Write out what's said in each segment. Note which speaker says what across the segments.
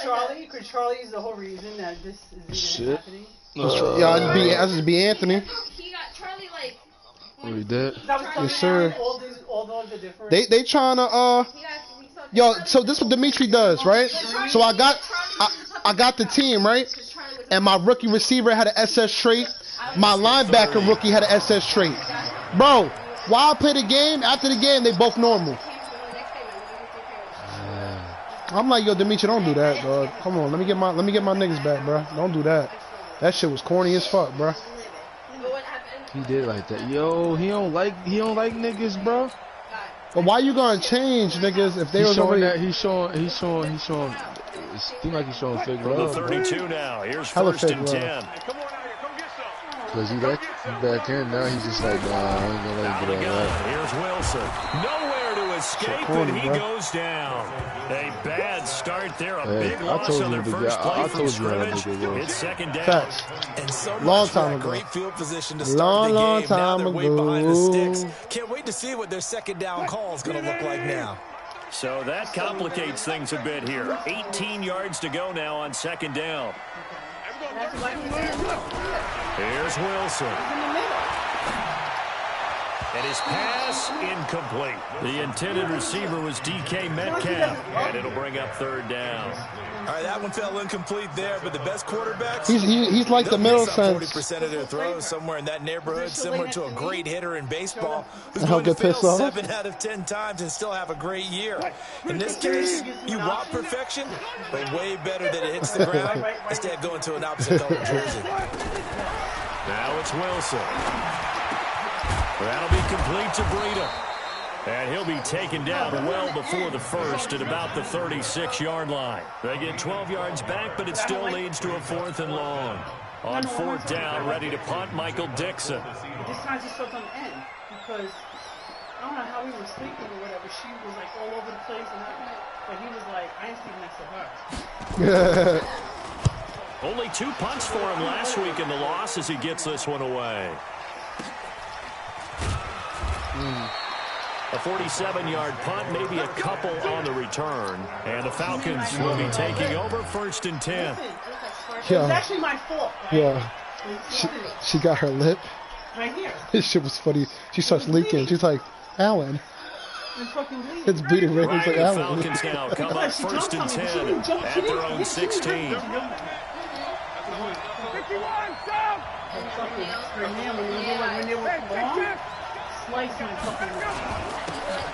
Speaker 1: Charlie? Could Charlie is the whole reason that this is even happening?
Speaker 2: Yeah, I just be Anthony.
Speaker 3: He got Charlie like.
Speaker 4: Oh, he did?
Speaker 2: Yes, sir.
Speaker 1: All the different.
Speaker 2: They trying to Yo, so this is what Dimitri does, right? So I got the team, right? And my rookie receiver had an SS trait. My linebacker rookie had an SS trait. Bro, while I play the game, after the game, they both normal. I'm like, yo, Dimitri, don't do that, dog. Come on, let me get my niggas back, bro. Don't do that. That shit was corny as fuck, bro.
Speaker 4: He did like that. Yo, he don't like niggas, bro.
Speaker 2: But why you gonna change niggas if they was already?
Speaker 4: He's showing. It seems like he's showing fake love.
Speaker 5: The 32 now. Here's
Speaker 2: Hella
Speaker 5: first and 10.
Speaker 4: Cause he back in now. He's just like, nah, I ain't gonna let him get all that.
Speaker 5: Here's Wilson. Nowhere to escape, and he goes down. A bad start there. A big loss on their first play from scrimmage. It's second down.
Speaker 2: Facts.
Speaker 6: And so
Speaker 2: Long time ago.
Speaker 6: Great field position to start the game.
Speaker 2: Long time
Speaker 6: now they're way behind the
Speaker 2: ago.
Speaker 6: sticks. Can't wait to see what their second down call is going to look like now.
Speaker 5: So that complicates things a bit here. 18 yards to go now on second down. Here's Wilson. And his pass incomplete. The intended receiver was DK Metcalf, and it'll bring up third down.
Speaker 6: All right, that one fell incomplete there, but the best quarterbacks,
Speaker 2: he's like the middle sense.
Speaker 6: 40% of their throws somewhere in that neighborhood, similar to a great hitter in baseball who's
Speaker 2: He'll
Speaker 6: going to
Speaker 2: get pissed
Speaker 6: fail
Speaker 2: off.
Speaker 6: 7 out of 10 times and still have a great year. In this case, you want perfection, but way better that it hits the ground instead of going to an opposite color jersey.
Speaker 5: Now it's Wilson. That'll be complete to Breida. And he'll be taken down well before the first at about the 36-yard line. They get 12 yards back, but it still leads to a 4th and long. On 4th down, ready to punt, Michael Dixon.
Speaker 1: This time she starts on the end because I don't know how we were sleeping or whatever. She was like all over the place and that, but he was like, I ain't sleeping next to her.
Speaker 5: Only 2 punts for him last week in the loss as he gets this one away. A 47-yard punt, maybe a couple on the return. And the Falcons will be taking over 1st and 10.
Speaker 1: It was actually my fault. Right?
Speaker 2: Yeah. She got her lip.
Speaker 1: Right here.
Speaker 2: This shit was funny. She starts leaking. She's like, Alan. It's bleeding right. It's like
Speaker 5: The
Speaker 2: Alan.
Speaker 5: Falcons now come up 1st and 10 at their own 16.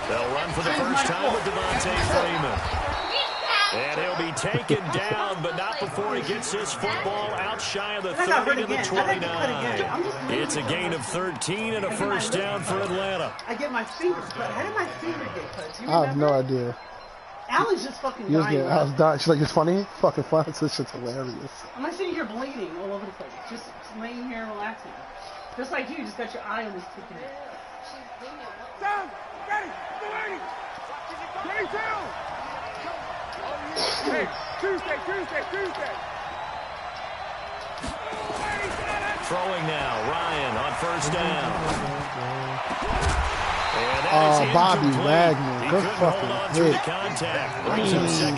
Speaker 5: They'll run for the first time with Devontae Freeman. And he'll be taken down, but not before he gets his football out shy of the 30 to the 29. It's a gain of 13 and a first down for Atlanta.
Speaker 1: I get my fingers cut. How did my finger get cut?
Speaker 2: I have no idea.
Speaker 1: Alan's just fucking dying.
Speaker 2: I was dying. She's like, it's funny? Fucking fun. This shit's hilarious.
Speaker 1: I'm not sitting here bleeding all over the place. Just laying here and relaxing. Just like you, just got your eye on this ticket.
Speaker 7: Down! Ready! Ready! Ready down! Hey, Tuesday!
Speaker 5: Throwing now, Ryan on first down.
Speaker 2: Bobby Wagner, good fucking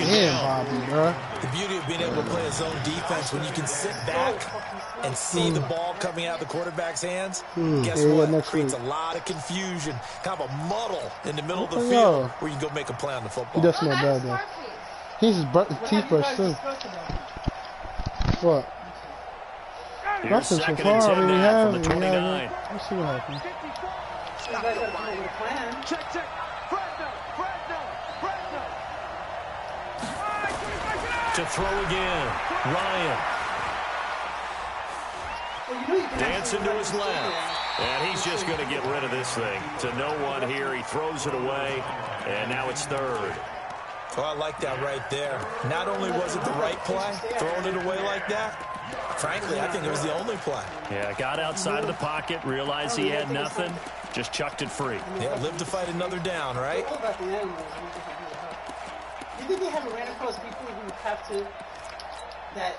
Speaker 2: hit. Bobby, bro.
Speaker 6: The beauty of being able to play a zone defense when you can sit back and see the ball coming out of the quarterback's hands. Guess what? It creates a lot of confusion, kind of a muddle in the middle of the field where you can go make a play on the football.
Speaker 2: He does smell bad, though. He's his teeth brushed, too. What? Nothing so far. I mean, we have. Let's see what happens.
Speaker 7: Check.
Speaker 5: To throw again, Ryan. Dancing to his left. And he's just going to get rid of this thing. To no one here. He throws it away. And now it's third.
Speaker 6: Oh, I like that right there. Not only was it the right play, throwing it away like that, frankly, I think it was the only play.
Speaker 5: Yeah, got outside of the pocket, realized he had nothing, just chucked it free.
Speaker 6: Yeah, live to fight another down, right?
Speaker 1: You think they haven't ran across people who have to that?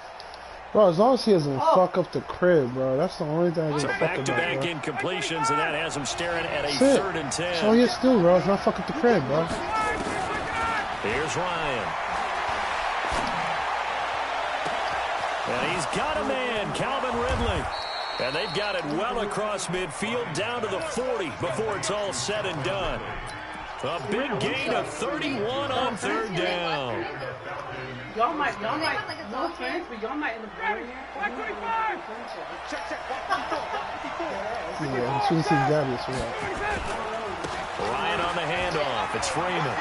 Speaker 2: Bro, as long as he doesn't fuck up the crib, bro, that's the only thing I can
Speaker 5: So
Speaker 2: fuck about,
Speaker 5: back-to-back
Speaker 2: bro.
Speaker 5: incompletions, and that has him staring at a 3rd and 10.
Speaker 2: That's all he has to do, bro. It's not fuck up the crib, bro.
Speaker 5: Here's Ryan. And he's got a man, Calvin Ridley. And they've got it well across midfield down to the 40 before it's all said and done. A big gain of 31 on third down.
Speaker 1: Y'all might, no offense, but y'all might end up going here.
Speaker 2: Yeah, as soon as he's got it, it's right.
Speaker 5: Ryan on the handoff. It's Freeman.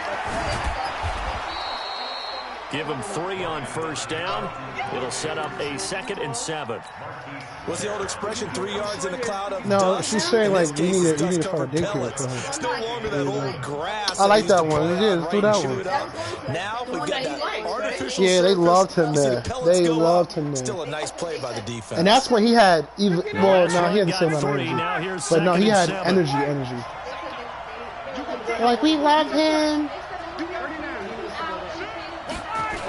Speaker 5: Give him 3 on first down. It'll set up a 2nd and 7.
Speaker 6: What's the old expression? 3 yards in a cloud of
Speaker 2: no,
Speaker 6: dust?
Speaker 2: she's saying like we need to find a daycare for him.
Speaker 6: It's no longer that old grass.
Speaker 2: I like that one. Yeah, let's do that one.
Speaker 6: Now we've got that artificial
Speaker 2: yeah, they loved him there. They loved him there.
Speaker 6: Still a nice play by the defense.
Speaker 2: And that's when he had even. Well, no, he had the same amount of energy. But no, he had energy. Like we love him.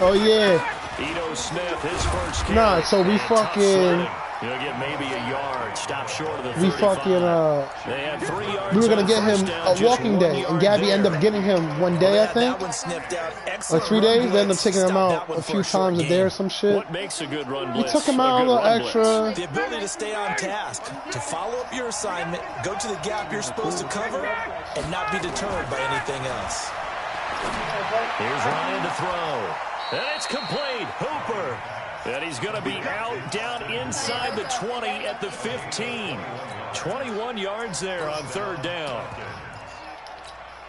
Speaker 2: Oh yeah.
Speaker 5: Ito Smith, his first carry.
Speaker 2: Nah, so we fucking.
Speaker 5: He'll get maybe a yard. Stop short of the 35.
Speaker 2: We fucking
Speaker 5: They had 3 yards.
Speaker 2: We were gonna get him a walking day, and Gabby ended up getting him one day, I think, or 3 days. They ended up taking him out a few times a day or some shit.
Speaker 5: What makes a good run
Speaker 2: We
Speaker 5: blitz?
Speaker 2: took him out a little extra.
Speaker 6: The ability to stay on task, to follow up your assignment, go to the gap you're supposed to cover, and not be deterred by anything else.
Speaker 5: Here's Ryan to throw. And it's complete. Hooper. And he's going to be out down inside the 20 at the 15. 21 yards there on third down.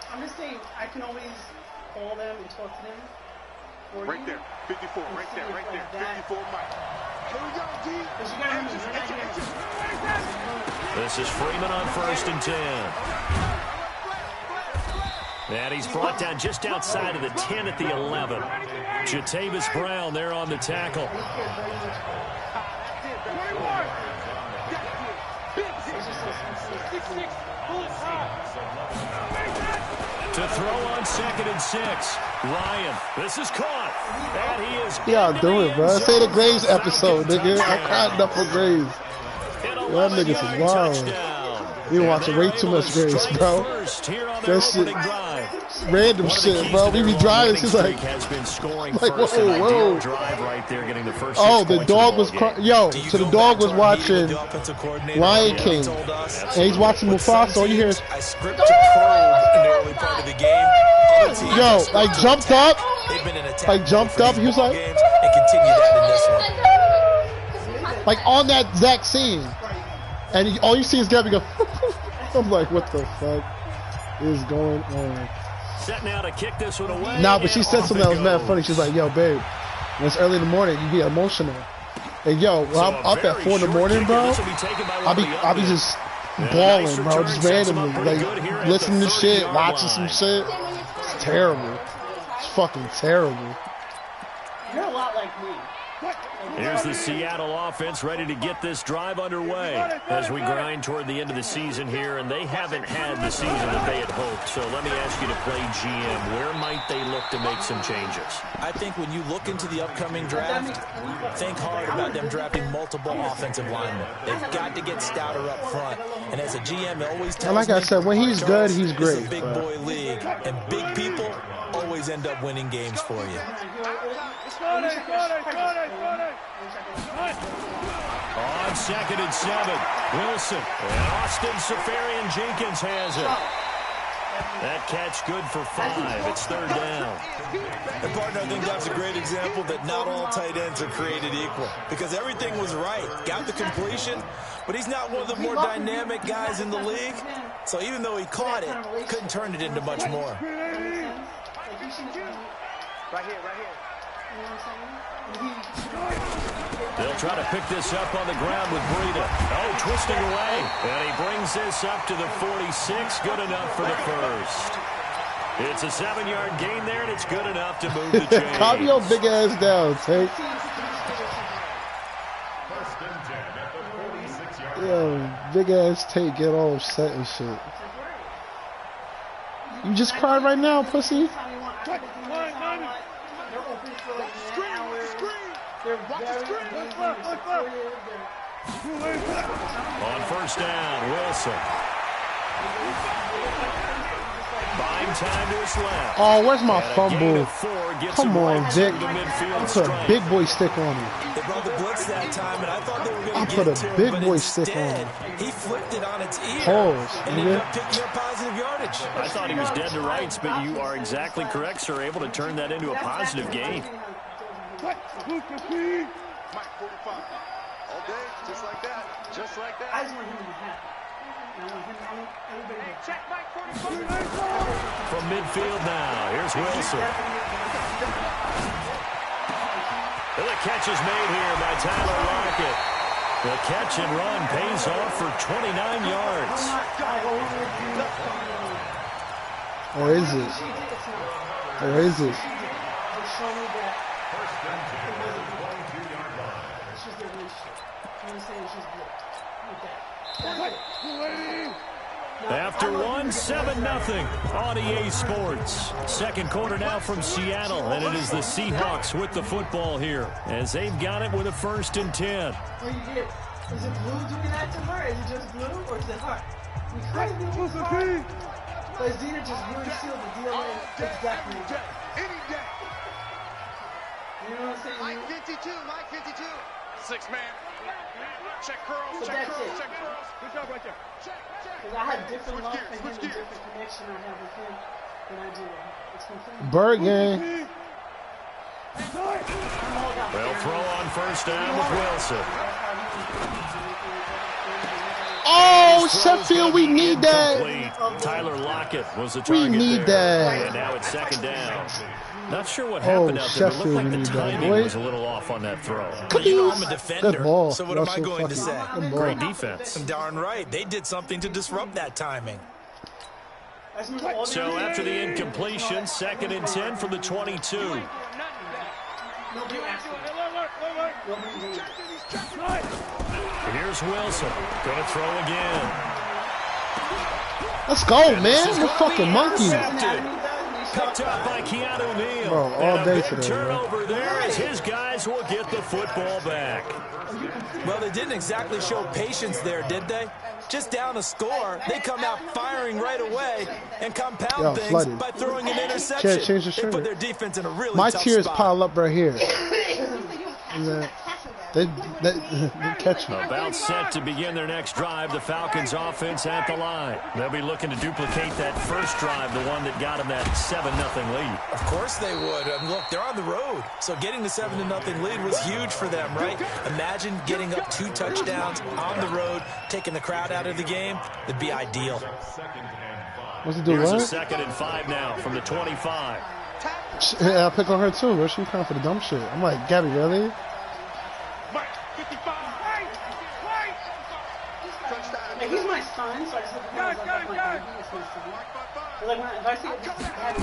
Speaker 1: I'm just saying, I can always call them and talk to them.
Speaker 7: Right there, 54, right there, 54, Mike. Here we go, G.
Speaker 5: This is Freeman on 1st and 10. And he's brought down just outside of the 10 at the 11. Jatavis Brown there on the tackle. To throw on 2nd and 6. Ryan, this is caught. And he is.
Speaker 2: Yeah, do it, bro. Say the Graves episode, nigga. I cried up for Graves. Y'all niggas is wild. We watching way too much Graves, bro. That shit, random shit, bro. We be driving, she's like whoa. Oh, the dog was yo. So the dog was watching Lion King, and he's watching Mufasa. All you hear is yo, like jumped up. He was like on that exact scene, and all you see is Gabby go. I'm like, what the fuck is going on?
Speaker 5: Set now to kick this one away.
Speaker 2: Nah, but she said something that was mad funny. She's like, yo, babe, when it's early in the morning, you get emotional. And yo, when I'm up at 4 in the morning, bro, I'll be just bawling, bro, just randomly, like listening to shit, watching some shit. It's terrible. It's fucking terrible.
Speaker 1: You're a lot like me.
Speaker 5: Here's the Seattle offense ready to get this drive underway as we grind toward the end of the season here, and they haven't had the season that they had hoped. So let me ask you to play GM. Where might they look to make some changes?
Speaker 6: I think when you look into the upcoming draft, think hard about them drafting multiple offensive linemen. They've got to get stouter up front. And as a GM, it always tells me,
Speaker 2: like I said, when he's good, he's great.
Speaker 6: It's a big boy league, and big people always end up winning games for you.
Speaker 5: On 2nd and 7, Wilson. And Austin Safarian-Jenkins has it. That catch good for 5. It's third down.
Speaker 6: And partner, I think that's a great example that not all tight ends are created equal. Because everything was right. Got the completion, but he's not one of the more dynamic guys in the league. So even though he caught it, couldn't turn it into much more.
Speaker 7: Right here.
Speaker 5: They'll try to pick this up on the ground with Breida. Oh, twisting away. And he brings this up to the 46. Good enough for the first. It's a 7-yard gain there, and it's good enough to move the chains.
Speaker 2: Calm your big ass down, Tate. Yo, big ass Tate get all upset and shit. You just cried right now, pussy.
Speaker 5: On first down, Wilson. Buying time to his left.
Speaker 2: Oh, where's my fumble? Come on, Vic. Put a big boy stick on him.
Speaker 6: They brought the blitz blitz that time, and I thought they were going to
Speaker 2: put
Speaker 6: get
Speaker 2: a
Speaker 6: to
Speaker 2: big
Speaker 6: it, but
Speaker 2: boy stick on
Speaker 6: instead,
Speaker 2: him.
Speaker 6: he flipped it on its ear
Speaker 2: Pause,
Speaker 6: and ended up picking up positive yardage.
Speaker 5: I thought he was dead to rights, but you are exactly correct, sir. Able to turn that into a positive gain.
Speaker 7: Mike 45. All day, just like that. Just like that.
Speaker 1: I just want him to be happy. I want him, everybody to
Speaker 7: Check Mike 45.
Speaker 5: From midfield now, here's Wilson. And the catch is made here by Tyler Lockett. The catch and run pays off for 29 yards.
Speaker 2: Or is it? Or is it?
Speaker 5: After one, 7-0 on EA Sports. Second quarter now from Seattle, and it is the Seahawks with the football here as they've got it with a 1st and 10.
Speaker 1: What you get? Is it blue doing that to her? Is it just blue or is it her? We kind of do it. But is Dina just really sealed the deal in? Exactly.
Speaker 7: Any day.
Speaker 1: You know what I'm saying?
Speaker 7: Mike 52. Mike 52. 6-man. Check curls.
Speaker 1: So
Speaker 7: Check
Speaker 1: that's
Speaker 7: curls.
Speaker 1: it.
Speaker 7: Check curls. Good job right there. Check.
Speaker 1: Because I have different love for him and different connection I have with him than I do with her. It's completely
Speaker 2: Bird game.
Speaker 5: They'll throw on 1st down with Wilson.
Speaker 2: Oh, Sheffield, we need that.
Speaker 5: Incomplete. Tyler Lockett was the
Speaker 2: We
Speaker 5: target
Speaker 2: need
Speaker 5: there.
Speaker 2: that.
Speaker 5: And now it's 2nd down. Not sure what happened out there, but it looked like the timing was a little off on that throw.
Speaker 6: You know I'm a defender,
Speaker 2: Good ball.
Speaker 6: so what am I
Speaker 2: Russell
Speaker 6: going to
Speaker 2: fucking-
Speaker 6: say?
Speaker 2: Good ball.
Speaker 5: Great defense.
Speaker 6: Darn right. They did something to disrupt that timing.
Speaker 5: So after the incompletion, 2nd and 10 from the 22. Here's Wilson. Going to throw again.
Speaker 2: Let's go, man. We're fucking monkeys.
Speaker 5: Picked up by Keanu Neal.
Speaker 2: Bro, all
Speaker 5: and
Speaker 2: day
Speaker 5: a big
Speaker 2: today,
Speaker 5: turnover there as his guys will get the football back.
Speaker 6: Well, they didn't exactly show patience there, did they? Just down a score, they come out firing right away and compound things
Speaker 2: flooded.
Speaker 6: by throwing an interception.
Speaker 2: Can't change the
Speaker 6: They
Speaker 2: shirt.
Speaker 6: put their defense in a really
Speaker 2: My
Speaker 6: tough
Speaker 2: tears
Speaker 6: spot.
Speaker 2: pile up right here. They catch me.
Speaker 5: About set to begin their next drive, the Falcons offense at the line. They'll be looking to duplicate that first drive, the one that got them that 7-0 lead.
Speaker 6: Of course they would. Look, they're on the road, so getting the 7-0 lead was huge for them, right? Imagine getting up 2 touchdowns on the road, taking the crowd out of the game. It'd be ideal.
Speaker 2: What's it do?
Speaker 5: Here's a
Speaker 2: What?
Speaker 5: 2nd and 5 now from the 25.
Speaker 2: Yeah, I pick on her too, bro. She coming for the dumb shit. I'm like, Gabby, really?
Speaker 7: Mike 55.
Speaker 1: Like, he's my son, so I just look at him as like, he's my son. But like, when if I see it, I have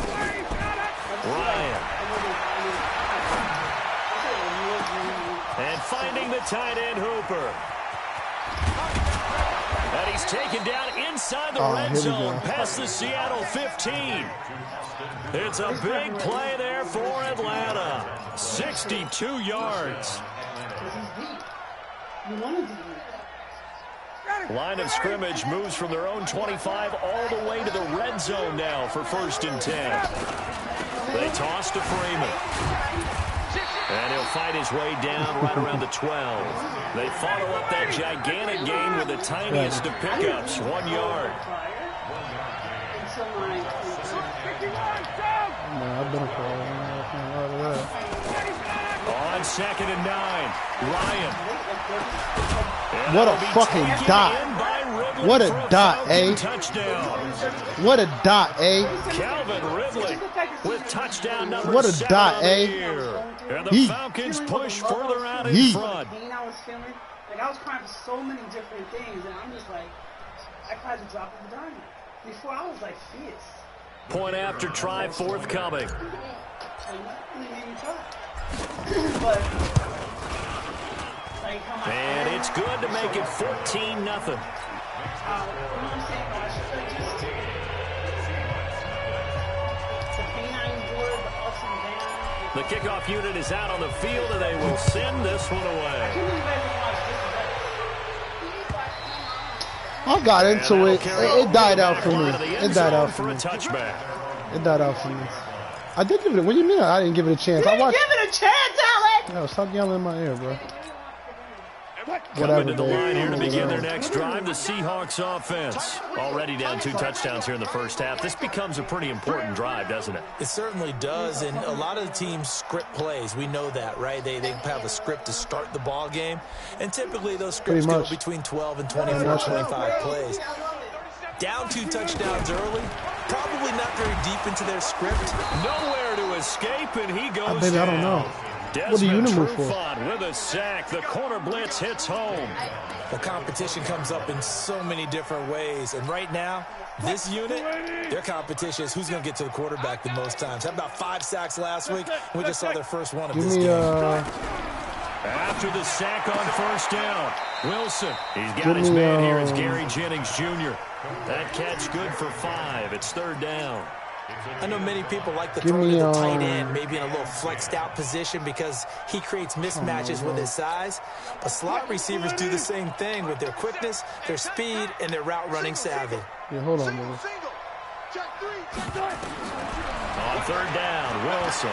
Speaker 5: Ryan. And finding the tight end Hooper. And he's taken down inside the red zone past the Seattle 15. It's a big play there for Atlanta. 62 yards.
Speaker 1: You want to do it.
Speaker 5: Line of scrimmage moves from their own 25 all the way to the red zone now for 1st and 10. They toss to Freeman. And he'll fight his way down right around the 12. They follow up that gigantic gain with the tiniest of pickups, 1 yard.
Speaker 2: I've been a call.
Speaker 5: On 2nd and 9, Ryan.
Speaker 2: What a fucking dot. What a dot, eh?
Speaker 5: Touchdown.
Speaker 2: What a dot, eh?
Speaker 5: Calvin Ridley with touchdown number
Speaker 2: What a
Speaker 5: 7
Speaker 2: dot,
Speaker 5: on the
Speaker 2: eh?
Speaker 5: year. And the Falcons push further out in front.
Speaker 1: Pain I was feeling, like I was crying for so many different things, and I'm just like, I cried the drop of a dime. Before I was like fierce.
Speaker 5: Point after try forthcoming.
Speaker 1: But,
Speaker 5: And it's good to make it 14-0. The kickoff unit is out on the field, and they will send this one away.
Speaker 2: I got into it. It died out for me. It died out for me.
Speaker 5: A touchback.
Speaker 2: It died out for me. I did give it. What do you mean? I didn't give it a chance. I watched.
Speaker 1: Give it a chance, Alex.
Speaker 2: No, stop yelling in my ear, bro.
Speaker 5: Coming to the line here to begin their next drive, the Seahawks offense. Already down 2 touchdowns here in the first half. This becomes a pretty important drive, doesn't it?
Speaker 6: It certainly does, and a lot of the teams script plays. We know that, right? They have a script to start the ball game, and typically those scripts go between 12 and 24, 25 plays. Down 2 touchdowns early, probably not very deep into their script.
Speaker 5: Nowhere to escape, and he goes
Speaker 2: baby, I don't know. What are you move for?
Speaker 5: With a sack, the corner blitz hits home.
Speaker 6: Well, competition comes up in so many different ways, and right now, this unit, their competition is who's going to get to the quarterback the most times. Had about 5 sacks last week, and we just saw their first one of this game.
Speaker 5: After the sack on first down, Wilson, he's got his man here. It's Gary Jennings Jr. That catch good for 5. It's 3rd down.
Speaker 6: I know many people like to throw to the tight end, maybe in a little flexed out position because he creates mismatches with his size. But slot receivers do the same thing with their quickness, their speed, and their route running savvy.
Speaker 2: Yeah, hold on, man.
Speaker 5: On 3rd down, Wilson.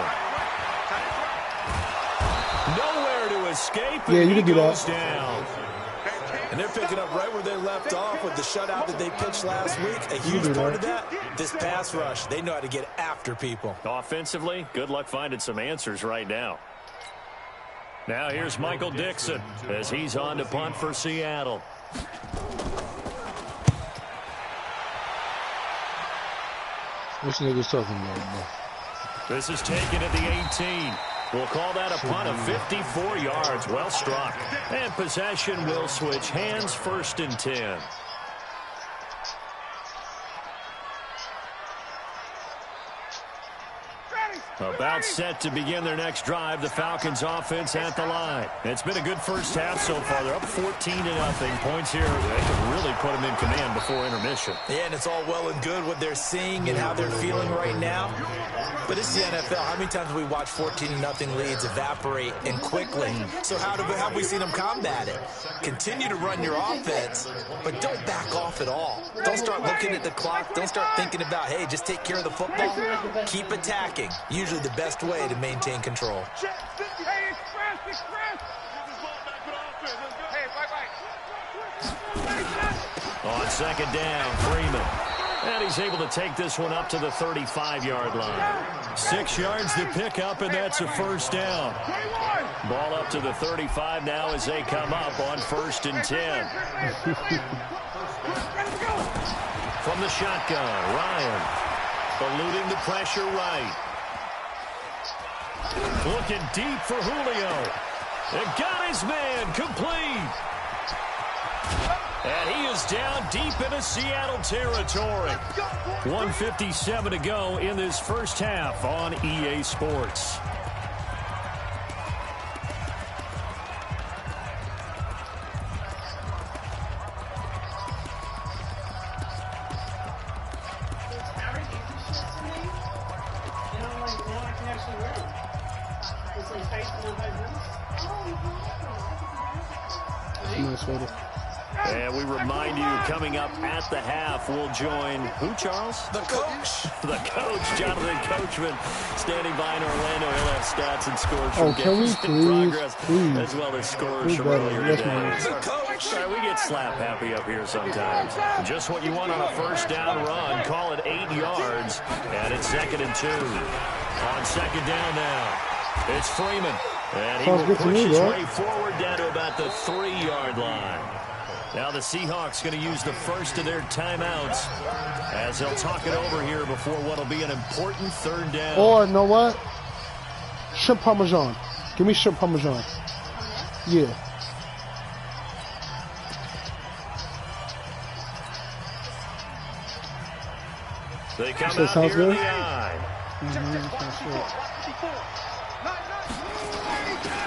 Speaker 5: Nowhere to escape.
Speaker 2: Yeah, you can do that.
Speaker 5: Down.
Speaker 6: And they're picking up right where they left off with the shutout that they pitched last week. A huge part of that, this pass rush. They know how to get after people.
Speaker 5: Offensively, good luck finding some answers right now. Now here's Michael Dixon as he's on to punt for Seattle.
Speaker 4: What's niggas talking about, bro?
Speaker 5: This is taken at the 18. We'll call that a punt of 54 yards. Well struck. And possession will switch hands, 1st and 10. About set to begin their next drive. The Falcons offense at the line. It's been a good first half so far. They're up 14-0. Points here. They can really put them in command before intermission.
Speaker 6: Yeah, and it's all well and good what they're seeing and how they're feeling right now. But it's the NFL. How many times have we watched 14-0 leads evaporate and quickly? So how have we seen them combat it? Continue to run your offense, but don't back off at all. Don't start looking at the clock. Don't start thinking about, hey, just take care of the football. Keep attacking. Usually the best way to maintain control.
Speaker 5: On 2nd down, Freeman. And he's able to take this one up to the 35-yard line. 6 yards to pick up, and that's a 1st down. Ball up to the 35 now as they come up on 1st and 10. From the shotgun, Ryan. Eluding the pressure right. Looking deep for Julio. And got his man complete. And he is down deep into Seattle territory. 1:57 to go in this first half on EA Sports. And we remind you, coming up at the half, we'll join who, Charles?
Speaker 6: The coach.
Speaker 5: The coach, Jonathan Coachman, standing by in Orlando. He'll have stats and scores from games in progress, as well as scores from earlier today.
Speaker 6: The coach.
Speaker 5: We get slap happy up here sometimes. Just what you want on a 1st down run. Call it 8 yards, and it's 2nd and 2. On 2nd down now, it's Freeman. And he will push his way forward down to about the 3-yard line. Now the Seahawks going to use the first of their timeouts as they'll talk it over here before what will be an important 3rd down.
Speaker 2: Or, you know what? Shrimp Parmesan. Give me shrimp Parmesan. Yeah.
Speaker 5: They come out here in the eye.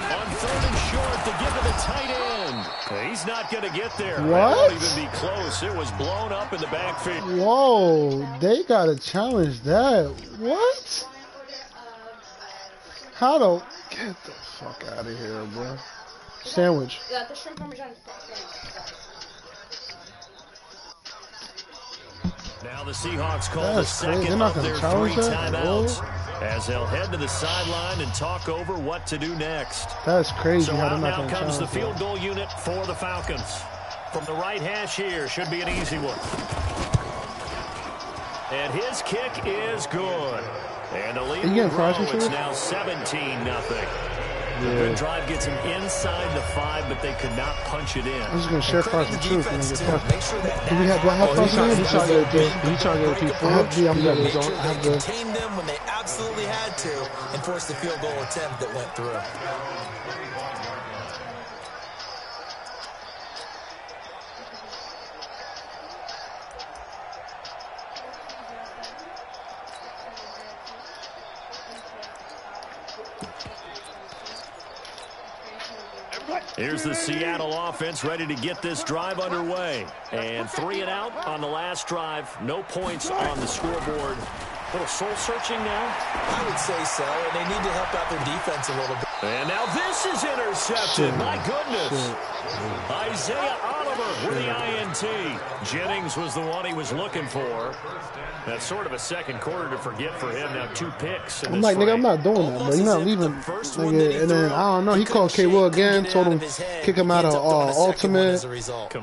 Speaker 5: On 3rd and short to give to the tight end. He's not going to get there.
Speaker 2: What?
Speaker 5: It won't even be close. It was blown up in the backfield.
Speaker 2: Whoa, they got to challenge that. What? How the... Get the fuck out of here, bro. Sandwich.
Speaker 3: Yeah, the shrimp parmesan.
Speaker 5: Now the Seahawks call the second of their 3 timeouts as they'll head to the sideline and talk over what to do next.
Speaker 2: That's crazy.
Speaker 5: So out now comes the field goal unit for the Falcons. From the right hash here, should be an easy one. And his kick is good. And a lead will grow. It's now 17-0. The good drive gets him inside the 5, but they could not punch it in.
Speaker 2: I'm just going to share parts of the truth.
Speaker 6: Do we have
Speaker 2: He trying to get P4? Yeah, I'm good.
Speaker 6: Contain them when they absolutely had to and force the field goal attempt that went through.
Speaker 5: Here's the Seattle offense ready to get this drive underway. And 3 and out on the last drive. No points on the scoreboard. A little soul-searching now?
Speaker 6: I would say so, and they need to help out their defense a little bit.
Speaker 5: And now this is intercepted. My goodness. Isaiah Oliver with the INT. Jennings was the one he was looking for. That's sort of a second quarter to forget for him. Now 2 picks.
Speaker 2: I'm like, nigga, I'm not doing that, bro. You're not leaving, nigga. And then, I don't know, he called K. Will again, told him kick him out of Ultimate,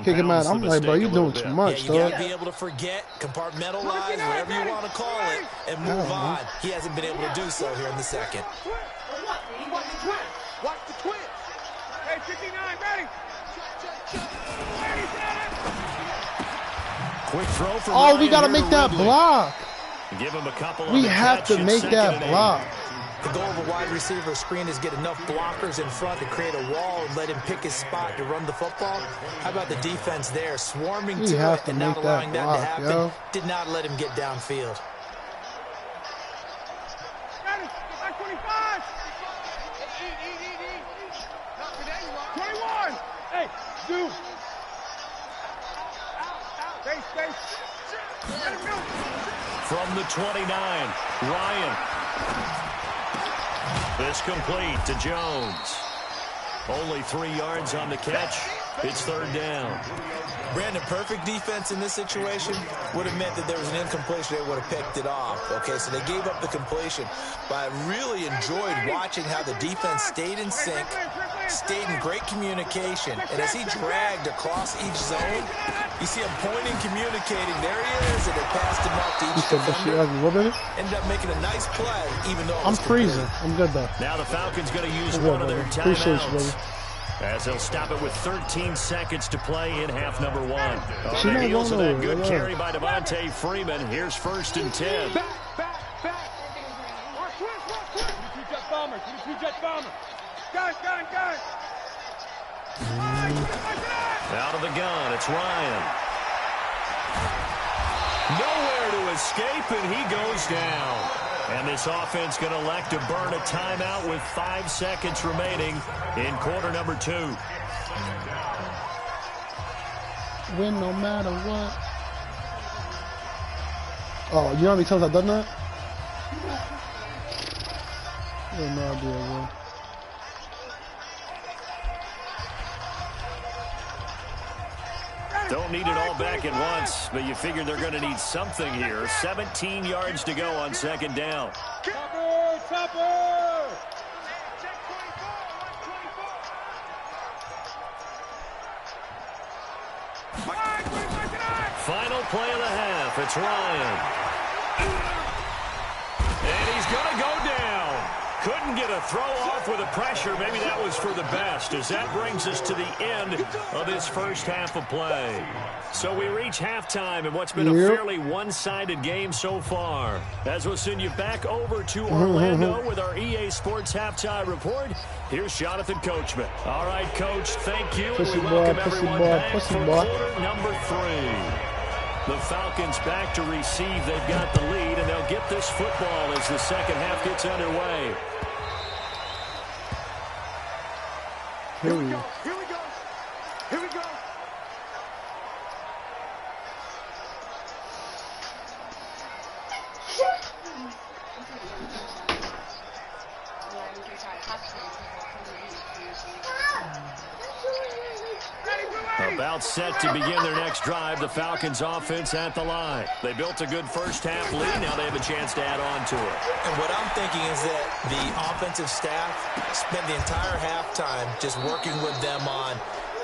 Speaker 2: kick him out. I'm like, bro, you're doing too much,
Speaker 6: dog. You got to be able to forget, compartmentalize, whatever you want to call it, and move on. He hasn't been able to do so here in the second.
Speaker 7: Watch the twins. Hey, 59, ready.
Speaker 5: Quick throw from
Speaker 2: Ryan, we got to make that block.
Speaker 5: Give him a couple.
Speaker 2: We have to make that block.
Speaker 6: The goal of a wide receiver screen is get enough blockers in front to create a wall and let him pick his spot to run the football. How about the defense there, swarming to it and not allowing that to happen? Yo. Did not let him get downfield.
Speaker 7: 25. 21. Hey, do.
Speaker 5: From the 29, Ryan. This complete to Jones. Only 3 yards on the catch. It's 3rd down.
Speaker 6: Brandon, perfect defense in this situation would have meant that there was an incompletion. They would have picked it off. Okay, so they gave up the completion. But I really enjoyed watching how the defense stayed in sync, stayed in great communication. And as he dragged across each zone, you see him pointing, communicating. There he is, and they passed him up to each defender. Ended up making a nice play, even though it was
Speaker 2: I'm freezing. I'm good, though.
Speaker 5: Now the Falcons going to use one of their timeouts. As they'll stop it with 13 seconds to play in half number 1. On the heels of that good carry by Devontae Freeman, here's 1st and 10.
Speaker 7: Back. Jet bomber. Gun.
Speaker 5: Out of the gun, it's Ryan. Nowhere to escape, and he goes down. And this offense going to elect to burn a timeout with 5 seconds remaining in quarter number 2.
Speaker 2: Win no matter what. Oh, you know how many times I've done that? I have no idea, bro.
Speaker 5: Don't need it all back at once, but you figure they're going to need something here. 17 yards to go on 2nd down.
Speaker 7: Topper!
Speaker 5: Final play of the half. It's Ryan. And he's going to go down. Couldn't get a throw off with the pressure. Maybe that was for the best, as that brings us to the end of this first half of play. So we reach halftime in what's been a fairly one-sided game so far. As we'll send you back over to Orlando with our EA Sports Halftime Report, here's Jonathan Coachman. All right, Coach, thank you. We welcome everyone back for quarter number 3. The Falcons back to receive. They've got the lead, and they'll get this football as the second half gets underway.
Speaker 7: Here we go.
Speaker 5: About set to begin their next drive, the Falcons offense at the line. They built a good first half lead. Now they have a chance to add on to it.
Speaker 6: And what I'm thinking is that the offensive staff spent the entire halftime just working with them on,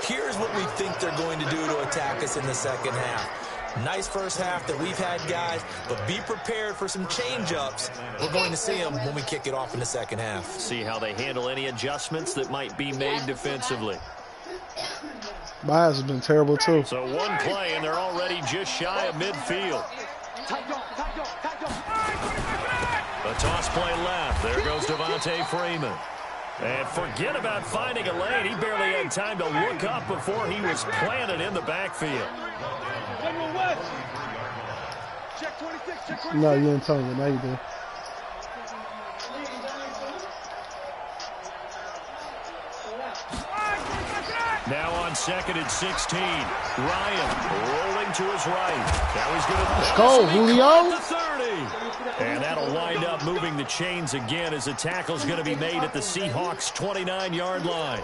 Speaker 6: here's what we think they're going to do to attack us in the second half. Nice first half that we've had, guys, but be prepared for some change-ups. We're going to see them when we kick it off in the second half.
Speaker 5: See how they handle any adjustments that might be made defensively.
Speaker 2: Miles has been terrible, too.
Speaker 5: So one play, and they're already just shy of midfield. A toss play left. There goes Devontae Freeman. And forget about finding a lane. He barely had time to look up before he was planted in the backfield.
Speaker 2: No, you didn't tell me. Now you do.
Speaker 5: Now on 2nd and 16. Ryan rolling to his right. Now he's going to...
Speaker 2: Let's go, Julio.
Speaker 5: 30. And that'll wind up moving the chains again as the tackle's going to be made at the Seahawks' 29-yard line.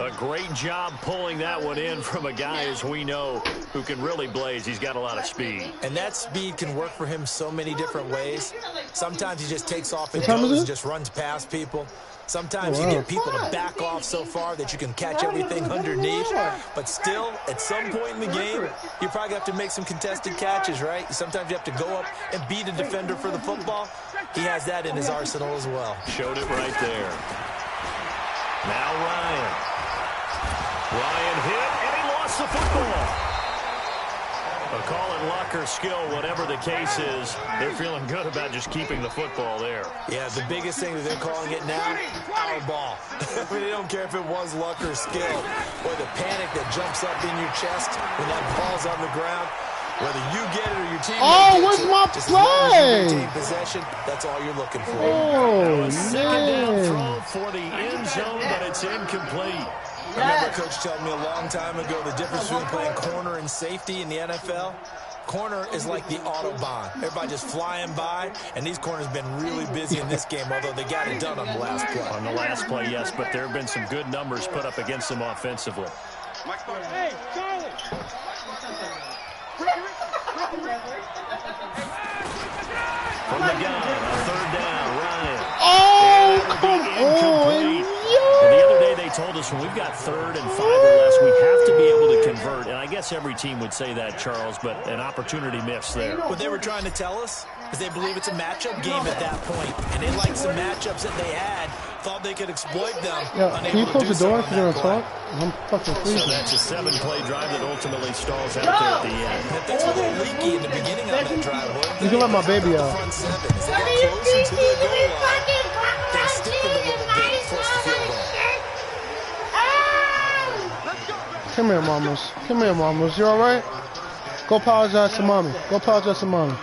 Speaker 5: A great job pulling that one in from a guy, as we know, who can really blaze. He's got a lot of speed.
Speaker 6: And that speed can work for him so many different ways. Sometimes he just takes off and goes and just runs past people. Sometimes you get people to back off so far that you can catch everything underneath. But still, at some point in the game, you probably have to make some contested catches, right? Sometimes you have to go up and beat a defender for the football. He has that in his arsenal as well.
Speaker 5: Showed it right there. Now Ryan. Ryan hit, and he lost the football. A call it luck or skill, whatever the case is, they're feeling good about just keeping the football there.
Speaker 6: Yeah, the biggest thing that they're calling it now, our ball. I mean, they don't care if it was luck or skill, or the panic that jumps up in your chest when that ball's on the ground. Whether you get it or your team
Speaker 2: where's my
Speaker 6: just
Speaker 2: play?
Speaker 6: As long as you maintain possession, that's all you're looking for.
Speaker 2: Oh,
Speaker 5: second down
Speaker 2: man.
Speaker 5: throw for the end zone, but it's incomplete.
Speaker 6: I remember Coach telling me a long time ago the difference between playing corner and safety in the NFL. Corner is like the Autobahn. Everybody just flying by, and these corners have been really busy in this game, although they got it done on the last play.
Speaker 5: On the last play, yes, but there have been some good numbers put up against them offensively.
Speaker 7: Hey, Charlie!
Speaker 5: From the gun, a third down, Ryan.
Speaker 2: Oh, come on.
Speaker 5: And the other day they told us when we've got 3rd and 5 or less, we have to be able to convert. And I guess every team would say that, Charles, but an opportunity missed there.
Speaker 6: What they were trying to tell us is they believe it's a matchup game at that point. And they liked some matchups that they had, thought they could exploit them.
Speaker 2: Yeah, can you close the door if you're going to talk? I'm fucking freezing.
Speaker 5: So that's a 7-play drive that ultimately stalls out there at the end.
Speaker 6: And if things were a little leaky in the beginning of that drive,
Speaker 2: you can let my baby out.
Speaker 6: Front 7, as they got closer to the goal line, they stiffened a little bit, forced the field goal.
Speaker 2: Come here, mamas. Come here, mamas. You all right? Go apologize to mommy. Go apologize to mommy.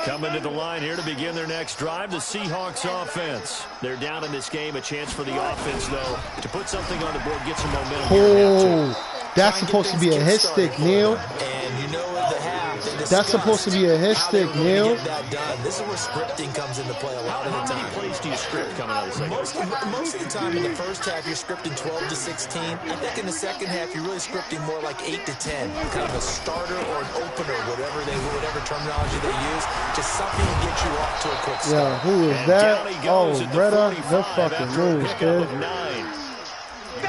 Speaker 5: Coming to the line here to begin their next drive, the Seahawks offense. They're down in this game. A chance for the offense, though, to put something on the board, get some momentum.
Speaker 2: Oh, that's supposed to be a hit stick, Neil.
Speaker 6: And you know at the half,
Speaker 2: that's supposed to be a hit stick, Neil.
Speaker 6: This is where scripting comes into play a lot of the time.
Speaker 5: How many plays do you script coming out of the second half?
Speaker 6: Most of the time in the first half, you're scripting 12 to 16. I think in the second half, you're really scripting more like 8 to 10. Kind of a starter or an opener, whatever terminology they use. Just something to get you off to a quick start.
Speaker 2: Yeah, who is that? Oh, Greta, they're fucking moves, kid.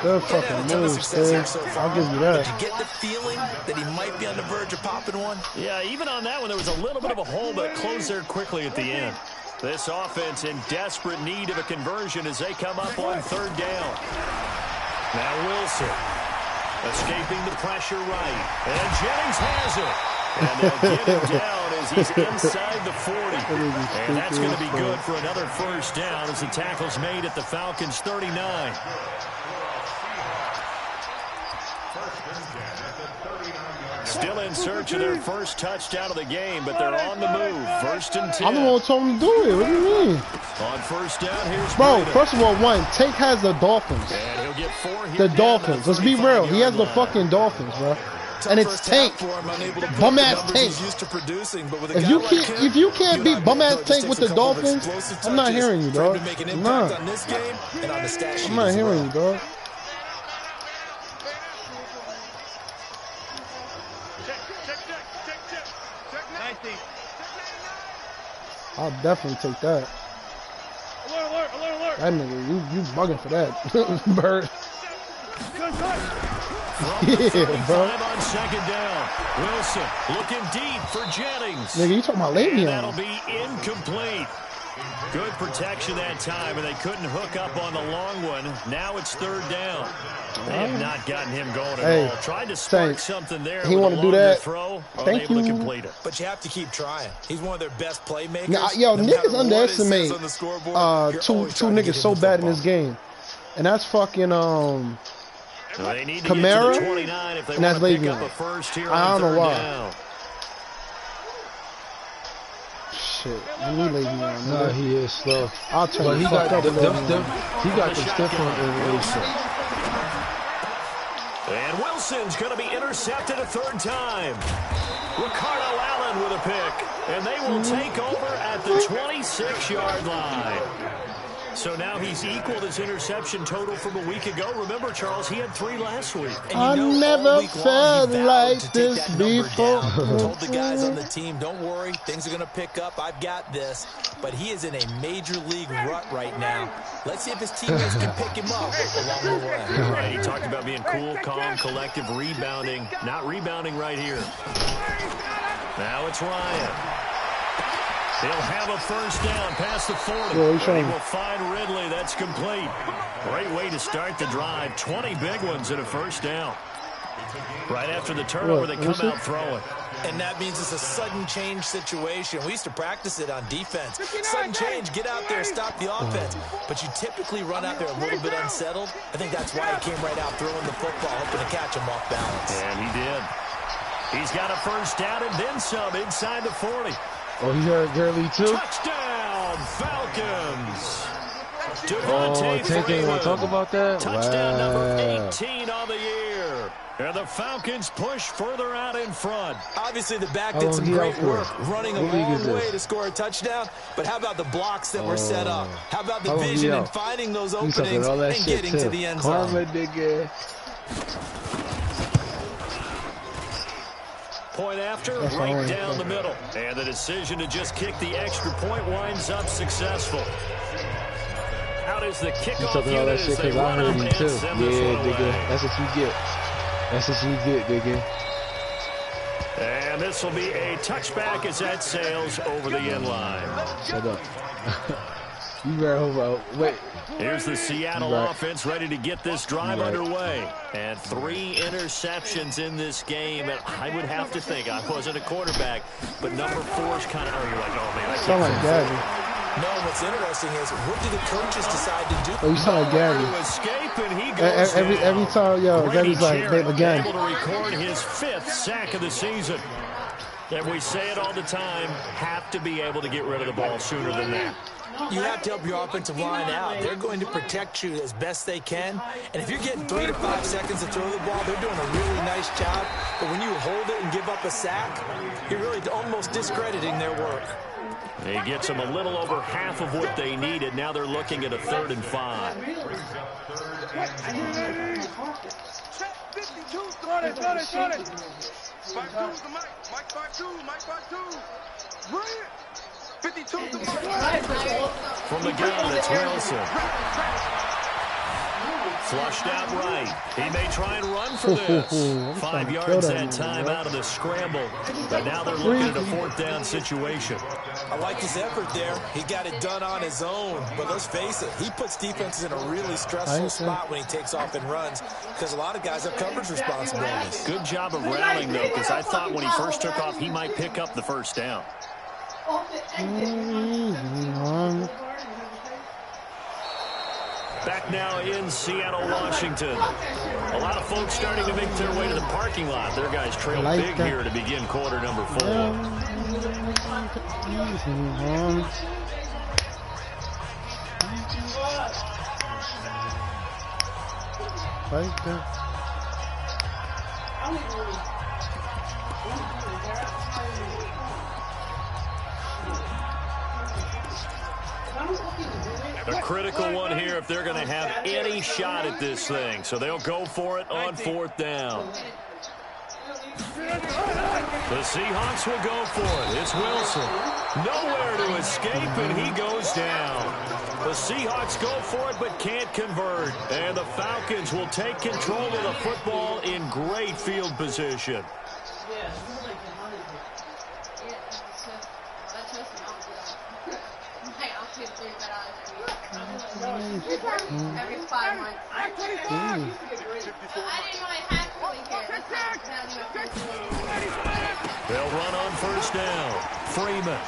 Speaker 2: They're fucking moves, kid. I'll give you that.
Speaker 6: Did you get the feeling that he might be on the verge of popping one?
Speaker 5: Yeah, even on that one, there was a little bit of a hole, but it closed there quickly at the end. This offense in desperate need of a conversion as they come up on 3rd down. Now Wilson escaping the pressure right. And Jennings has it. And they'll get him down as he's inside the 40. And that's going to be good for another first down as the tackle's made at the Falcons' 39. Still in search of their first touchdown of the game, but they're on the move. 1st and 10.
Speaker 2: I'm the one who told him to do it. What do you mean?
Speaker 5: On 1st down, here's
Speaker 2: Bro,
Speaker 5: Breda.
Speaker 2: first of all, Tate has the Dolphins.
Speaker 5: And he'll get 4 here.
Speaker 2: The Dolphins. Let's be real. He has the fucking Dolphins, bro. and it's Tank. Bum ass Tank. If you can't beat bum ass Tank with the Dolphins, I'm not hearing you, dog. I'm not hearing you, dog. I'll definitely take that. That nigga, you bugging for that, Bird. Yeah, bro.
Speaker 5: On second down. Wilson looking deep for Jennings.
Speaker 2: Nigga, you talking about Le'Veon?
Speaker 5: That'll be incomplete. Good protection that time, and they couldn't hook up on the long one. Now it's third down. They have not gotten him going at all. Tried to spark something there.
Speaker 2: He want to do that.
Speaker 5: Throw,
Speaker 2: Thank you.
Speaker 5: To complete it.
Speaker 6: But you have to keep trying. He's one of their best playmakers.
Speaker 2: Now, yo, niggas underestimate two niggas so bad in this game, and that's fucking Kamara, and that's Le'Veon. I don't know why. Shit, I need Le'Veon.
Speaker 4: Nah, he is slow.
Speaker 2: I'll tell you.
Speaker 4: He got the stiff on in
Speaker 5: And Wilson's going to be intercepted a third time. Ricardo Allen with a pick. And they will take over at the 26-yard line. So now he's equaled his interception total from a week ago. Remember, Charles, he had 3 last week.
Speaker 2: I never felt like this before.
Speaker 6: Told the guys on the team, don't worry, things are going to pick up. I've got this. But he is in a major league rut right now. Let's see if his teammates can pick him up along the way.
Speaker 5: Right, he talked about being cool, calm, collective, rebounding. Not rebounding right here. Now it's Ryan. He'll have a first down past the 40. He will find Ridley. That's complete. Great way to start the drive. 20 big ones and a first down. Right after the turnover, they come out throwing.
Speaker 6: And that means it's a sudden change situation. We used to practice it on defense. Sudden change, get out there, stop the offense. But you typically run out there a little bit unsettled. I think that's why he came right out throwing the football, hoping to catch him off balance.
Speaker 5: And he did. He's got a first down and then some inside the 40.
Speaker 4: Oh, he heard Gurley too?
Speaker 5: Touchdown, Falcons.
Speaker 4: Tank ain't want to talk about that?
Speaker 5: Touchdown number 18 on the year. And the Falcons push further out in front.
Speaker 6: Obviously, the back did some great work running a long way to score a touchdown. But how about the blocks that were set up? How about the vision and finding those openings and getting to the end zone?
Speaker 4: Karma, nigga.
Speaker 5: Point after, right down the middle. And the decision to just kick the extra point winds up successful. Out is the kickoff unit as they run up and send this one away.
Speaker 4: That's what you get. That's what you get, nigga.
Speaker 5: And this will be a touchback as that sails over the end line.
Speaker 4: Shut up. You better hold out. Wait.
Speaker 5: Here's the Seattle offense ready to get this drive underway. And 3 interceptions in this game. And I would have to think, I wasn't a quarterback, but number 4's kind of, you're like, oh man, I
Speaker 2: sound like Gary.
Speaker 6: No, what's interesting is, what do the coaches decide to do?
Speaker 2: Oh, you sound like Gary. Every time, yo, Gary's like, again.
Speaker 5: Able to record his 5th sack of the season. And we say it all the time, have to be able to get rid of the ball sooner than that.
Speaker 6: You have to help your offensive line out. They're going to protect you as best they can. And if you're getting 3 to 5 seconds to throw the ball, they're doing a really nice job. But when you hold it and give up a sack, you're really almost discrediting their work.
Speaker 5: He gets them a little over half of what they needed. Now they're looking at a 3rd and 5. From the gun, it's Wilson. Flushed out right. He may try and run for this. 5 yards that time out of the scramble. But now they're looking at a 4th down situation.
Speaker 6: I like his effort there. He got it done on his own. But let's face it, he puts defenses in a really stressful spot when he takes off and runs, because a lot of guys have coverage responsibilities.
Speaker 5: Good job of rallying, though, because I thought when he first took off, he might pick up the first down. Back now in Seattle, Washington. A lot of folks starting to make their way to the parking lot. Their guys trail big here to begin quarter number 4. A critical one here if they're going to have any shot at this thing. So they'll go for it on 4th down. The Seahawks will go for it. It's Wilson. Nowhere to escape, and he goes down. The Seahawks go for it but can't convert. And the Falcons will take control of the football in great field position.
Speaker 3: Every 5 months. I didn't know I had curly hair.
Speaker 5: They'll run on 1st down. Freeman.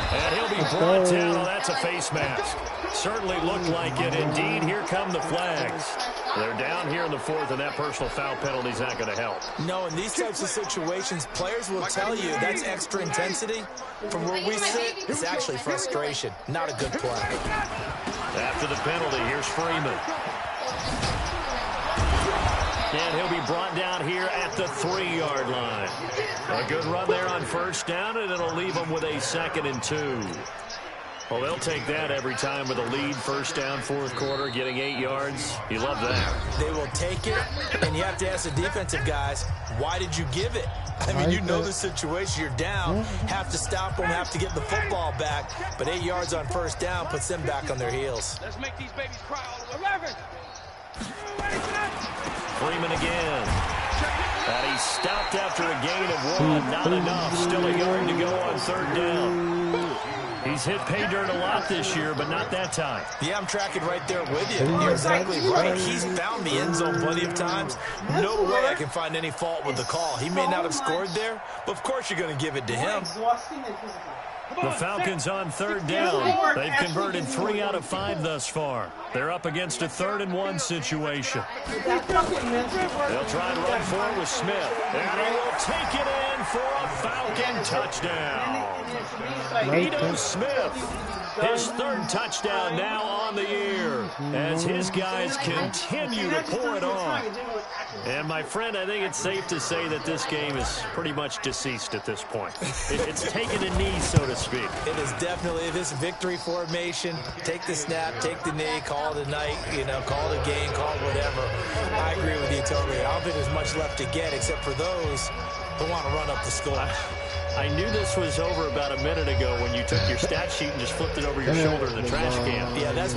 Speaker 5: And he'll be brought down. Oh, that's a face mask. Certainly looked like it. Indeed, here come the flags. They're down here in the 4th, and that personal foul penalty is not going to help.
Speaker 6: No, in these types of situations, players will tell you that's extra intensity. From where we sit, it's actually frustration. Not a good play.
Speaker 5: After the penalty, here's Freeman. And he'll be brought down here at the 3-yard line. A good run there on 1st down, and it'll leave them with a 2nd and 2. Well, they'll take that every time with a lead. 1st down, 4th quarter, getting 8 yards. You love that.
Speaker 6: They will take it, and you have to ask the defensive guys, why did you give it? I mean, you know the situation. You're down, have to stop them, have to get the football back. But 8 yards on 1st down puts them back on their heels.
Speaker 7: Let's make these babies cry all over. 11.
Speaker 5: Freeman again. And he stopped after a gain of 1. Not enough. Still a yard to go on 3rd down. He's hit pay dirt a lot this year, but not that time.
Speaker 6: Yeah, I'm tracking right there with you. You're exactly right. He's found the end zone plenty of times. No way I can find any fault with the call. He may not have scored there, but of course you're going to give it to him.
Speaker 5: The Falcons on 3rd down. They've converted 3 out of 5 thus far. They're up against a 3rd and 1 situation. They'll try and run for it with Smith. And he will take it in for a Falcon touchdown. Ito Smith, his 3rd touchdown now on the year as his guys continue to pour it on. And my friend, I think it's safe to say that this game is pretty much deceased at this point. It's taken a knee, so to speak.
Speaker 6: It is definitely this victory formation. Take the snap, take the knee, call it a night, call it a game, call it whatever. I agree with you totally. I don't think there's much left to get except for those who want to run up the score.
Speaker 5: I knew this was over about a minute ago when you took your stat sheet and just flipped it over your shoulder in the trash can.
Speaker 6: Yeah, that's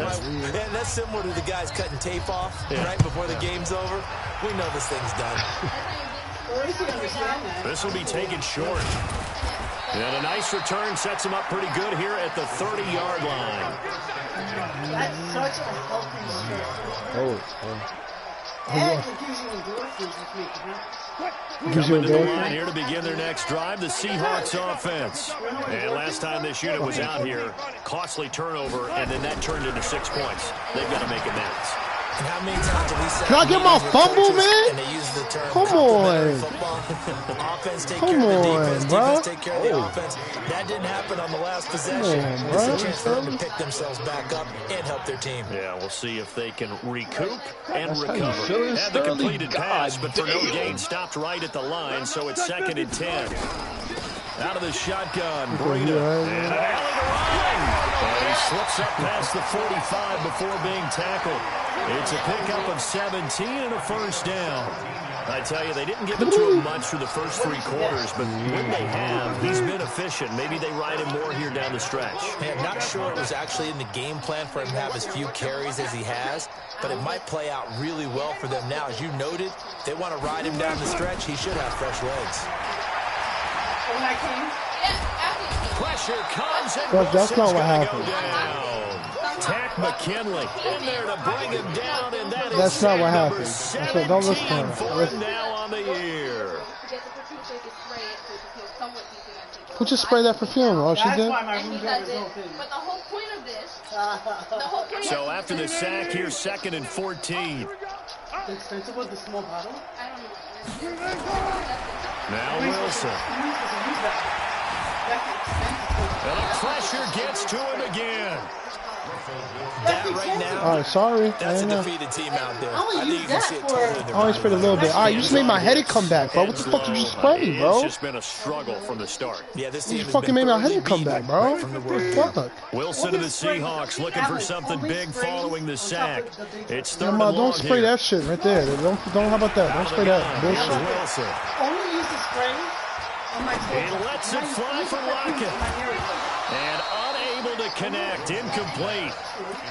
Speaker 6: similar to the guys cutting tape off right before the game's over. We know this thing's done.
Speaker 5: This will be taken short. And a nice return sets him up pretty good here at the 30-yard line.
Speaker 1: That's such a healthy score. And it gives you endorphins this week,
Speaker 5: Coming to the line here to begin their next drive, the Seahawks offense. And last time this unit was out here, costly turnover, and then that turned into 6 points. They've got to make amends.
Speaker 6: And how many times have we said,
Speaker 2: can I get my fumble, man?
Speaker 6: And they use the term
Speaker 2: come on.
Speaker 6: Offense take care of the defense, defense take care of the offense. That didn't happen on the last possession. It's a chance for them to pick themselves back up and help their team.
Speaker 5: Yeah, we'll see if they can recoup and recover. Had the completed pass, but for no gain, stopped right at the line, so it's 2nd and 10. Out of the shotgun, Breida, and an alley to run. And he slips up past the 45 before being tackled. It's a pickup of 17 and a 1st down. I tell you, they didn't give it to him much through the first 3 quarters, but when they have, he's been efficient. Maybe they ride him more here down the stretch.
Speaker 6: Man, I'm not sure it was actually in the game plan for him to have as few carries as he has, but it might play out really well for them now. As you noted, they want to ride him down the stretch. He should have fresh legs.
Speaker 5: Pressure comes and
Speaker 2: that's not what happened.
Speaker 5: Tack McKinley in there to bring him down, and
Speaker 2: that's not what happened. Don't listen to him.
Speaker 5: For him now on the year.
Speaker 2: Who just sprayed that perfume? Oh, she did?
Speaker 3: But the whole point of this,
Speaker 5: so after the sack, here's 2nd and 14.
Speaker 1: The expensive was the small bottle?
Speaker 3: I don't know.
Speaker 5: Now Wilson. And the pressure gets to him again.
Speaker 6: That right now.
Speaker 2: All right, sorry.
Speaker 6: That's a defeated team out there.
Speaker 1: I only use that for.
Speaker 2: I only sprayed a little bit. All right, you just made my headache come back, bro. What the fuck did you spray, bro?
Speaker 5: It's just been a struggle from the start.
Speaker 6: Yeah, this team
Speaker 2: You fucking made my headache come back, bro. What the fuck?
Speaker 5: Wilson to the Seahawks looking for something big following the sack. It's third and
Speaker 2: Don't
Speaker 5: long
Speaker 2: spray
Speaker 5: here.
Speaker 2: that shit right there. Don't. How about that? Don't spray that bullshit.
Speaker 5: Wilson.
Speaker 1: Only use the spray on my
Speaker 5: He lets it fly for Lockett. And unable to connect. Incomplete.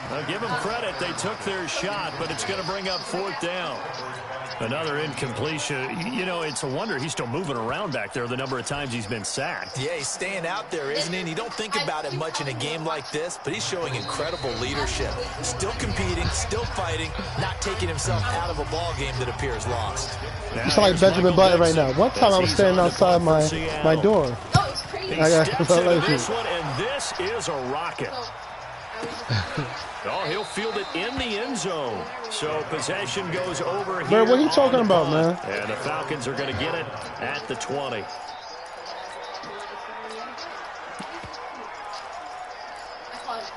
Speaker 5: Now give them credit. They took their shot, but it's going to bring up 4th down. Another incompletion. You know, it's a wonder he's still moving around back there the number of times he's been sacked.
Speaker 6: Yeah, he's staying out there, isn't he? And you don't think about it much in a game like this, but he's showing incredible leadership. Still competing, still fighting, not taking himself out of a ball game that appears lost.
Speaker 2: You sound like Benjamin Button right now. One time I was standing outside my door.
Speaker 3: Oh, it's crazy.
Speaker 5: He steps into this one, and this is a rocket. Oh, he'll field it in the end zone. So possession goes over here.
Speaker 2: Bro, what are you talking about, man?
Speaker 5: And the Falcons are going to get it at the 20.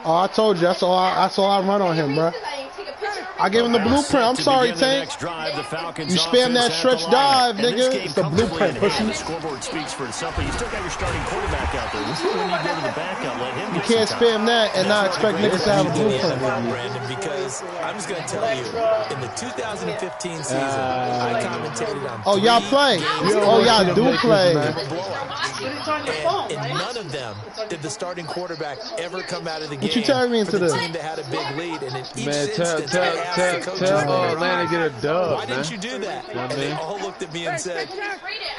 Speaker 2: Oh, I told you. That's all I run on him, bro. I gave him the blueprint. I'm sorry, Tank. You spam that stretch dive, nigga. It's the blueprint, pussy.
Speaker 5: The scoreboard speaks for itself, but you still got your starting quarterback out there. When you go to the backup, let him
Speaker 2: You can't spam that and not expect niggas to have a blueprint.
Speaker 6: Brandon, because I'm just going to tell you, in the 2015 season, I commentated on
Speaker 2: Oh, y'all play. Oh, y'all do play.
Speaker 6: And none of them did the starting quarterback ever come out of the game.
Speaker 2: What you telling me into
Speaker 6: for the
Speaker 2: this?
Speaker 6: team that had a big lead, and in each
Speaker 4: Man,
Speaker 6: instance, I asked the coaches,
Speaker 4: tell Atlanta to get a dub,
Speaker 6: why didn't you do that? And they all looked at me and said,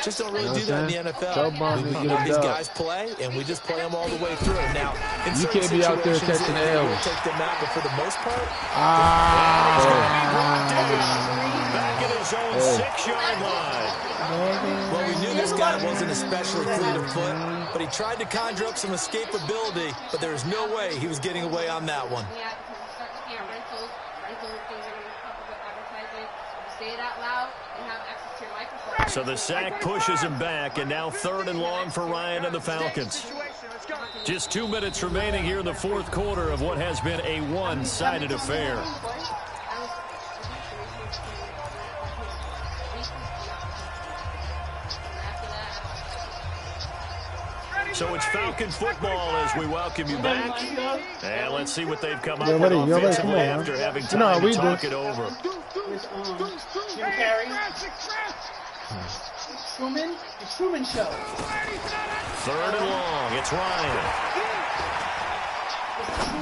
Speaker 6: just don't really do that in the NFL. We let these guys play, and we just play them all the way through. Now, in
Speaker 4: You
Speaker 6: certain
Speaker 4: can't be out there
Speaker 6: situations,
Speaker 4: catching
Speaker 6: we'll
Speaker 4: L's.
Speaker 6: take them out, but for the most part,
Speaker 5: back at his own 6-yard line.
Speaker 6: well, we knew this guy wasn't especially fleet of foot, but he tried to conjure up some escapability, but there was no way he was getting away on that one.
Speaker 3: Yeah, because rentals things are going to come up with advertising. You say it out loud and have access to your microphone.
Speaker 5: So the sack pushes him back, and now 3rd and long for Ryan and the Falcons. Just 2 minutes remaining here in the 4th quarter of what has been a one-sided affair. So it's Falcon football as we welcome you back. And let's see what they've come up with offensively after having time to talk it over.
Speaker 1: Jim Carrey. Truman. The Truman Show.
Speaker 5: 3rd and long. It's Ryan.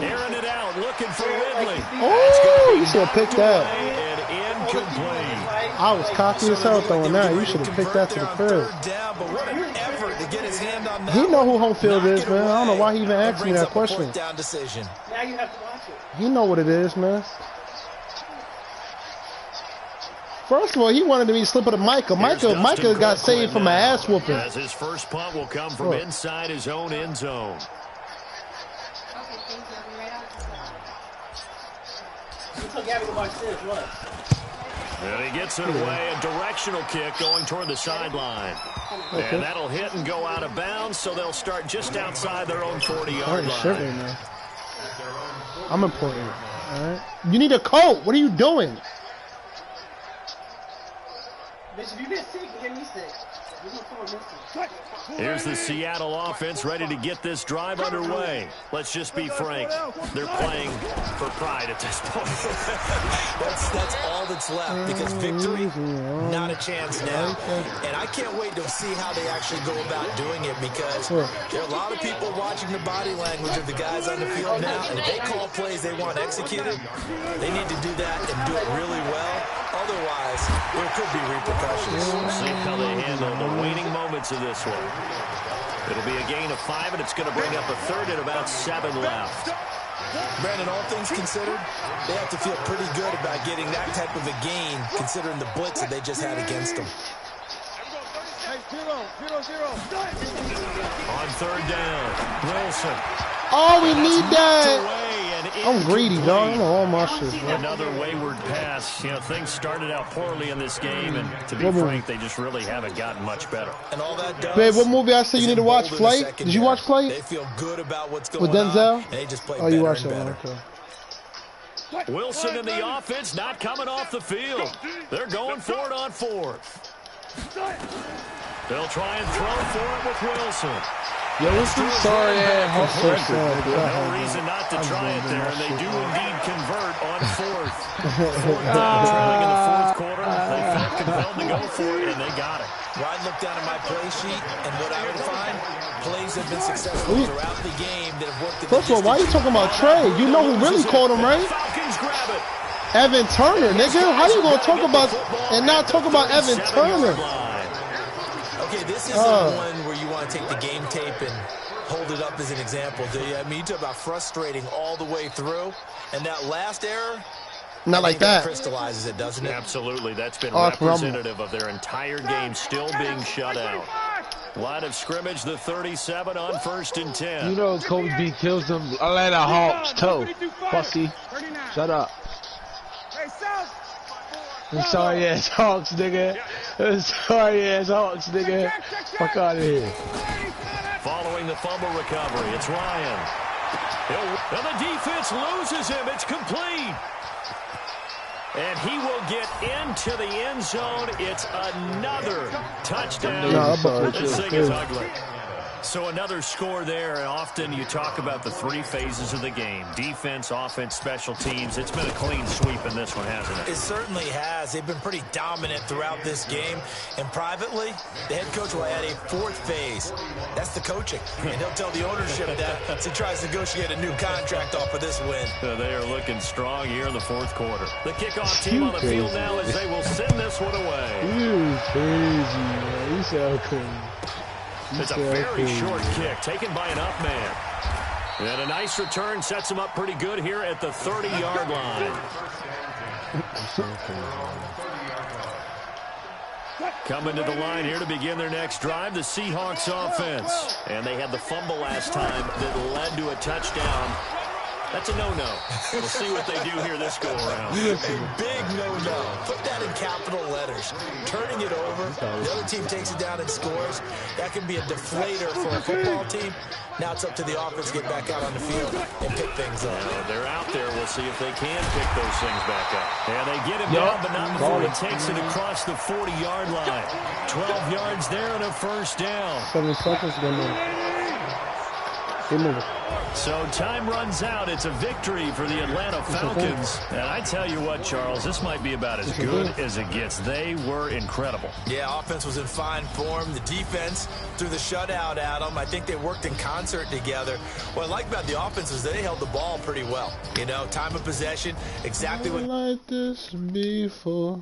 Speaker 5: Airing it out, looking for Ridley.
Speaker 2: Oh, you should have picked that.
Speaker 5: And incomplete.
Speaker 2: I was cocky as hell throwing that. You should have picked that to the crib. He know who home field is, man. I don't know why he even asked me that question.
Speaker 1: Now you have to watch it.
Speaker 2: He know what it is, man. First of all, he wanted me to slip it to Micah. Micah got saved from an ass whooping.
Speaker 5: As his first punt will come from inside his own end zone.
Speaker 3: Okay, thank you. I'll be right out.
Speaker 1: You told Gabby to watch this. What?
Speaker 5: And he gets it away. A directional kick going toward the sideline.
Speaker 2: Okay.
Speaker 5: And that'll hit and go out of bounds, so they'll start just outside their own 40-yard line.
Speaker 2: I'm important. All right. You need a coat. What are you doing?
Speaker 1: Bitch, if you get sick, you get me sick.
Speaker 5: Here's the Seattle offense ready to get this drive underway. Let's just be frank. They're playing for pride at this point.
Speaker 6: that's all that's left, because victory, not a chance now. And I can't wait to see how they actually go about doing it, because there are a lot of people watching the body language of the guys on the field now, and if they call plays they want executed, they need to do that and do it really well. Otherwise, there could be repercussions.
Speaker 5: We'll see how they handle the waning moments of this one. It'll be a gain of 5, and it's going to bring up a 3rd and about 7 left.
Speaker 6: Brandon, all things considered, they have to feel pretty good about getting that type of a gain, considering the blitz that they just had against them.
Speaker 5: On 3rd down, Wilson.
Speaker 2: Oh, we need that. I'm greedy, dog. I know all my shit, bro.
Speaker 5: Another wayward pass. You know, things started out poorly in this game, and to be frank, they just really haven't gotten much better.
Speaker 6: And all that does.
Speaker 2: Babe, what movie I said you need to watch? Flight? Did you watch Flight?
Speaker 6: They feel good about what's going
Speaker 2: with Denzel?
Speaker 6: on. And they just play
Speaker 2: oh, you watched that one, okay.
Speaker 5: Wilson in the offense, not coming off the field. They're going for it on fourth. They'll try and throw for it with Wilson.
Speaker 4: Yo, what's this sorry ass
Speaker 5: No reason not to try it there, and they do indeed convert on fourth. Fourth down, trailing in the fourth quarter. They felt compelled to go for it, and they got it.
Speaker 6: Well, I look down at my play sheet, and what I would find, plays have been successful throughout the game that have worked.
Speaker 2: First of all, why are you talking about Trey? You know who really called him, right?
Speaker 5: Falcons grab it.
Speaker 2: Evan Turner, nigga. How you gonna talk about and not talk about Evan Turner?
Speaker 6: Okay, this isn't one where you want to take the game tape and hold it up as an example, do you? I mean, you talk about frustrating all the way through, and that last error,
Speaker 2: not like that.
Speaker 6: Crystallizes it, doesn't it?
Speaker 5: Absolutely. That's been representative of their entire game still being shut out. Line of scrimmage, the 37 on 1st and 10.
Speaker 4: You know Kobe B kills them Atlanta Hawks, toe. Pussy. Shut up. Sorry ass Hawks, nigga. Sorry ass Hawks, nigga. Fuck out of here.
Speaker 5: Following the fumble recovery, it's Ryan. And the defense loses him. It's complete. And he will get into the end zone. It's another touchdown. This thing is ugly. So another score there, and often you talk about the three phases of the game. Defense, offense, special teams. It's been a clean sweep in this one, hasn't it?
Speaker 6: It certainly has. They've been pretty dominant throughout this game. And privately, the head coach will add a fourth phase. That's the coaching. And he'll tell the ownership that as he tries to negotiate a new contract off of this win.
Speaker 5: They are looking strong here in the fourth quarter. The kickoff team on the field now as they will send this one away.
Speaker 4: You crazy, man. You so crazy.
Speaker 5: It's a very short kick taken by an up man. And a nice return sets him up pretty good here at the 30-yard line. Coming to the line here to begin their next drive, the Seahawks offense. And they had the fumble last time that led to a touchdown. That's a no-no. We'll see what they do here this go-around.
Speaker 6: A big no-no. Put that in capital letters. Turning it over, the other team takes it down and scores. That can be a deflator for a football team. Now it's up to the offense to get back out on the field and pick things up.
Speaker 5: They're out there. We'll see if they can pick those things back up. Yeah, they get him down, but not before he takes it across the 40-yard line. 12 yards there and a first down.
Speaker 2: 7 seconds, then move.
Speaker 5: So time runs out. It's a victory for the Atlanta Falcons. And I tell you what, Charles, this might be about as good as it gets. They were incredible.
Speaker 6: Yeah, offense was in fine form. The defense threw the shutout at them. I think they worked in concert together. What I like about the offense is they held the ball pretty well. You know, time of possession, exactly what...
Speaker 2: like this before.